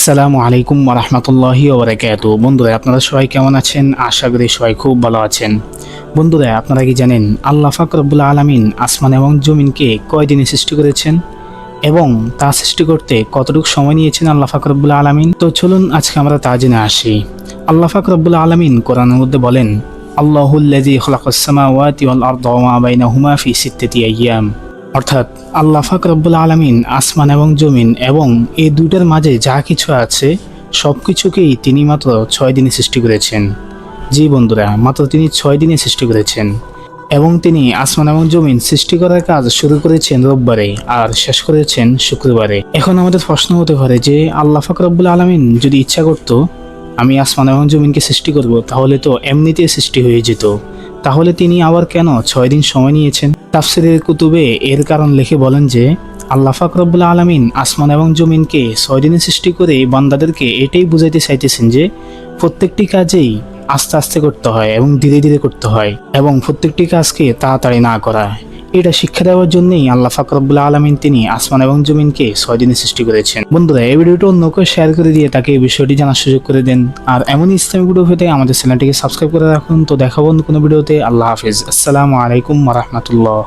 আসসালামু আলাইকুম ওয়া রাহমাতুল্লাহি ওয়া বারাকাতুহু। বন্ধুরা, আপনারা সবাই কেমন আছেন? আশা করি সবাই খুব ভালো আছেন। বন্ধুরা, আপনারা কি জানেন আল্লাহ পাক রব্বুল আলামিন আসমান এবং জমিনকে কয়দিনে সৃষ্টি করেছেন এবং তা সৃষ্টি করতে কতটুকু সময় নিয়েছেন আল্লাহ পাক রব্বুল আলামিন? তো চলুন আজকে আমরা তা জেনে আসি। আল্লাহ পাক রব্বুল আলামিন কোরআনের মধ্যে বলেন, আল্লাহুল্লাযী খালাকাস সামাওয়াতি ওয়াল আরদা ওয়া মা বাইনাহুমা ফি সিত্তাতি আইয়াম। অর্থাৎ আল্লাহ পাক রব্বুল আলামিন আসমান এবং জমিন এবং এই দুইটার মাঝে যা কিছু আছে সব কিছুকেই তিনি মাত্র 6 দিনে সৃষ্টি করেছেন। জি বন্ধুরা, মাত্র তিনি 6 দিনে সৃষ্টি করেছেন এবং তিনি আসমান এবং জমিন সৃষ্টি করার কাজ শুরু করেছেন রোববারে আর শেষ করেছেন শুক্রবারে। এখন আমাদের প্রশ্ন হতে পারে যে আল্লাহ পাক রব্বুল আলামিন যদি ইচ্ছা করতো আমি আসমান এবং জমিনকে সৃষ্টি করব, তাহলে তো এমনিতেই সৃষ্টি হয়ে যেত। তাহলে তিনি আবার কেন 6 দিন সময় নিয়েছেন? তাফসীরের কুতুবে এর কারণ লিখে বলেন যে আল্লাহ পাক রব্বুল আলামিন আসমান এবং জমিনকে 6 দিনে সৃষ্টি করে বান্দাদেরকে এটাই বুঝাইতে চাইতেছেন যে প্রত্যেকটি কাজেই আস্তে আস্তে করতে হয় এবং ধীরে ধীরে করতে হয় এবং প্রত্যেকটি কাজকে তাড়াতাড়ি না করা। এটা শিক্ষা দেওয়ার জন্যই আল্লাহ পাক রব্বুল আলামিন তিনি আসমান এবং জমিনকে 6 দিনে সৃষ্টি করেছেন। বন্ধুরা, এই ভিডিওটা অন্যকে শেয়ার করে দিয়ে তাকে এই বিষয়টি জানার সুযোগ করে দেন। আর এমনই ইসলামিক ভিডিও পেতে আমাদের চ্যানেলটিকে সাবস্ক্রাইব করে রাখুন। তো দেখা বন্ধু কোনো ভিডিওতে। আল্লাহ হাফেজ। আসসালামু আলাইকুম ওয়া রাহমাতুল্লাহ।